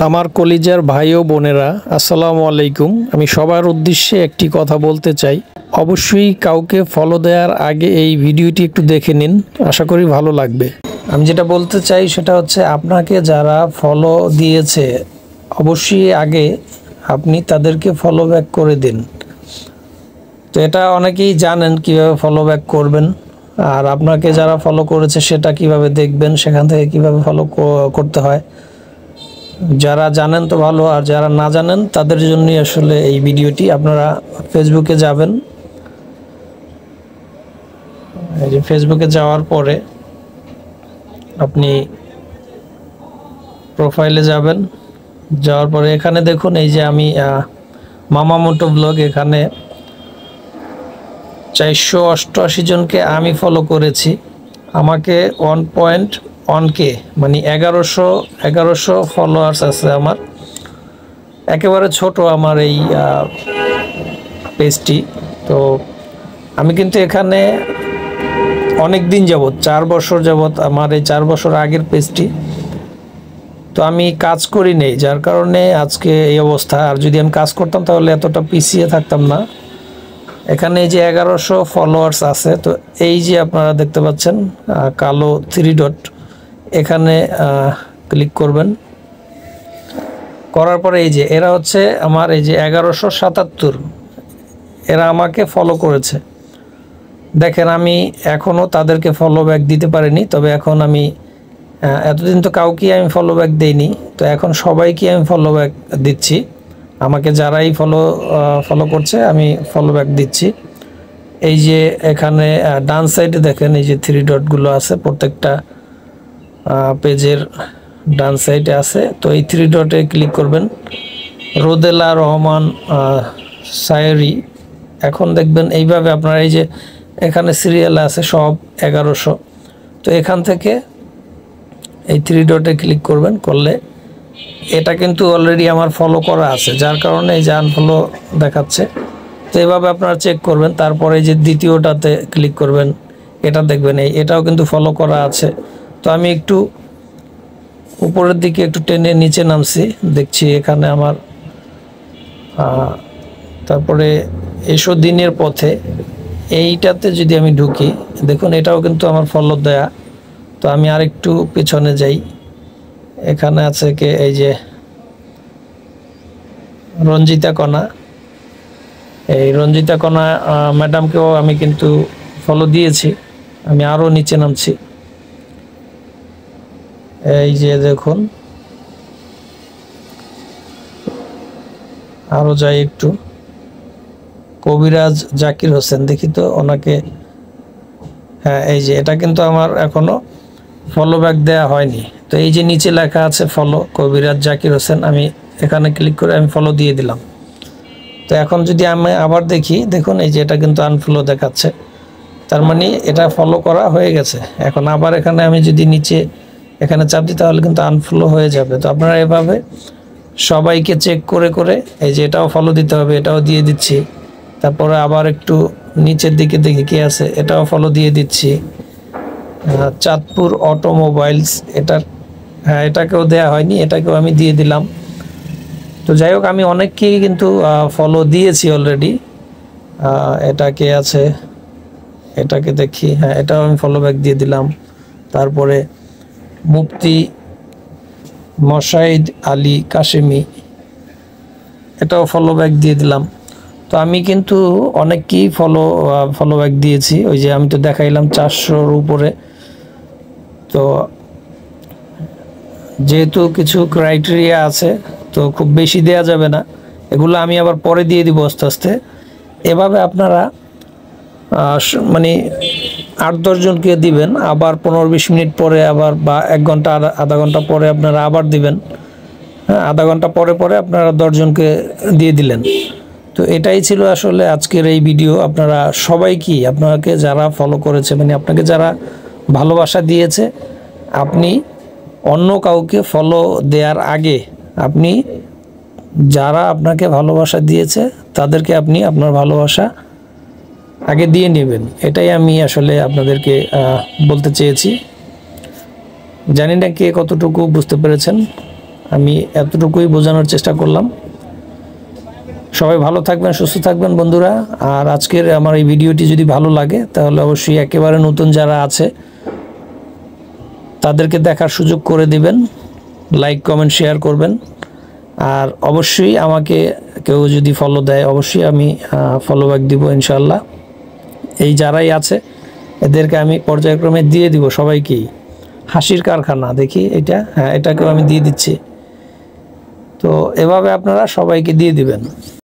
আমার কলিজার ভাই ও বোনেরা, আসসালামু আলাইকুম। আমি সবার উদ্দেশ্যে একটি কথা বলতে চাই। অবশ্যই কাউকে ফলো দেওয়ার আগে এই ভিডিওটি একটু দেখে নিন, আশা করি ভালো লাগবে। আমি যেটা বলতে চাই সেটা হচ্ছে, আপনাকে যারা ফলো দিয়েছে অবশ্যই আগে আপনি তাদেরকে ফলো ব্যাক করে দিন। তো এটা অনেকেই জানেন কিভাবে ফলো ব্যাক করবেন, আর আপনাকে যারা ফলো করেছে সেটা কিভাবে দেখবেন, সেখান থেকে কিভাবে ফলো করতে হয়। যারা জানেন তো ভালো, আর যারা না জানেন তাদের জন্যই আসলে এই ভিডিওটি। আপনারা ফেসবুকে যাবেন, এই যে ফেসবুকে যাওয়ার পরে আপনি প্রোফাইলে যাবেন। যাওয়ার পরে এখানে দেখুন, এই যে আমি মামা মোটো ব্লগ, এখানে 488 জনকে আমি ফলো করেছি। আমাকে 1.1K মানে 1100 ফলোয়ার্স আছে আমার। একেবারে ছোট আমার এই পেজটি। তো আমি কিন্তু এখানে অনেক দিন যাবত, 4 বছর যাবত আমার এই 4 বছর আগের পেজটি। তো আমি কাজ করি নেই, যার কারণে আজকে এই অবস্থা। আর যদি আমি কাজ করতাম তাহলে এতটা পিছিয়ে থাকতাম না। এখানে এই যে 1100 ফলোয়ার্স আছে। তো এই যে আপনারা দেখতে পাচ্ছেন কালো 3 ডট, এখানে ক্লিক করবেন। করার পরে এই যে এরা হচ্ছে আমার এই যে 1177, এরা আমাকে ফলো করেছে। দেখেন, আমি এখনও তাদেরকে ফলো ব্যাক দিতে পারিনি, তবে এখন আমি এতদিন তো কাউকে আমি ফলো ব্যাক দেইনি, তো এখন সবাইকে আমি ফলো ব্যাক দিচ্ছি। আমাকে যারাই ফলো করছে আমি ফলো ব্যাক দিচ্ছি। এই যে এখানে ডান সাইডে দেখেন, এই যে 3 ডটগুলো আছে, প্রত্যেকটা পেজের ডান সাইডে আছে। তো এই 3 ডটে ক্লিক করবেন, রোদেলা রহমান সায়রি। এখন দেখবেন এইভাবে আপনার এই যে এখানে সিরিয়াল আছে সব 1100। তো এখান থেকে এই 3 ডটে ক্লিক করবেন, করলে এটা কিন্তু অলরেডি আমার ফলো করা আছে, যার কারণে এই যে আনফলো দেখাচ্ছে। তো এইভাবে আপনারা চেক করবেন। তারপরে এই যে দ্বিতীয়টাতে ক্লিক করবেন, এটা দেখবেন এটাও কিন্তু ফলো করা আছে। তো আমি একটু উপরের দিকে একটু টেনে নিচে নামছি, দেখছি এখানে আমার তারপরে এসো দিনের পথে, এইটাতে যদি আমি ঢুকি, দেখুন এটাও কিন্তু আমার ফলো দেয়া। তো আমি আরেকটু পেছনে যাই, এখানে আছে কে, এই যে রঞ্জিতা কণা। এই রঞ্জিতা কণা ম্যাডামকেও আমি কিন্তু ফলো দিয়েছি। আমি আরও নিচে নামছি, এই যে দেখুন আরও যাই একটু, কবিরাজ জাকির হোসেন, দেখি তো ওনাকে। হ্যাঁ, এই যে এটা কিন্তু আমার এখনো ফলো ব্যাক দেওয়া হয়নি। তো এই যে নিচে লেখা আছে ফলো কবিরাজ জাকির হোসেন, আমি এখানে ক্লিক করে আমি ফলো দিয়ে দিলাম। তো এখন যদি আমি আবার দেখি, দেখুন এই যে এটা কিন্তু আনফলো দেখাচ্ছে, তার মানে এটা ফলো করা হয়ে গেছে। এখন আবার এখানে আমি যদি নিচে এখানে চাপ দিই তাহলে কিন্তু আনফলো হয়ে যাবে। তো আপনারা এভাবে সবাইকে চেক করে করে, এই যে এটাও ফলো দিতে হবে, এটাও দিয়ে দিচ্ছি। তারপরে আবার একটু নিচের দিকে দেখি কি আছে, এটাও ফলো দিয়ে দিচ্ছি। চাঁদপুর অটোমোবাইলস, হ্যাঁ এটাকেও দেয়া হয়নি, এটাকেও আমি দিয়ে দিলাম। তো যাই হোক, আমি অনেককেই কিন্তু ফলো দিয়েছি অলরেডি। এটাকে আছে, এটাকে দেখি, হ্যাঁ এটাও আমি ফলো ব্যাক দিয়ে দিলাম। তারপরে মুফতি মশাইদ আলী কাশেমি, এটাও ফলো ব্যাক দিয়ে দিলাম। তো আমি কিন্তু অনেককেই ফলো ব্যাক দিয়েছি। ওই যে আমি তো দেখাইলাম 400-র উপরে। তো যেহেতু কিছু ক্রাইটেরিয়া আছে, তো খুব বেশি দেয়া যাবে না, এগুলো আমি আবার পরে দিয়ে দিব আস্তে আস্তে। এভাবে আপনারা মানে 8-10 জনকে দিবেন, আবার 15-20 মিনিট পরে আবার, বা 1 ঘন্টা আধা ঘন্টা পরে আপনারা আবার দিবেন। হ্যাঁ, আধা ঘন্টা পরে পরে আপনারা 10 জনকে দিয়ে দিলেন। তো এটাই ছিল আসলে আজকের এই ভিডিও। আপনারা সবাইকে, আপনাকে যারা ফলো করেছে, মানে আপনাকে যারা ভালোবাসা দিয়েছে, আপনি অন্য কাউকে ফলো দেওয়ার আগে আপনি যারা আপনাকে ভালোবাসা দিয়েছে তাদেরকে আপনি আপনার ভালোবাসা আগে দিয়ে নেবেন। এটাই আমি আসলে আপনাদেরকে বলতে চেয়েছি। জানি না কে কতটুকু বুঝতে পেরেছেন। আমি এতটুকুই বোঝানোর চেষ্টা করলাম। সবাই ভালো থাকবেন, সুস্থ থাকবেন বন্ধুরা। আর আজকের আমার এই ভিডিওটি যদি ভালো লাগে তাহলে অবশ্যই একেবারে নতুন যারা আছে তাদেরকে দেখার সুযোগ করে দিবেন, লাইক কমেন্ট শেয়ার করবেন। আর অবশ্যই আমাকে কেউ যদি ফলো দেয় অবশ্যই আমি ফলো ব্যাক দিব ইনশাল্লাহ। এই যারাই আছে এদেরকে আমি পর্যায়ক্রমে দিয়ে দিব সবাইকেই। হাসির কারখানা দেখি এটা, হ্যাঁ এটাকেও আমি দিয়ে দিচ্ছি। তো এভাবে আপনারা সবাইকে দিয়ে দিবেন।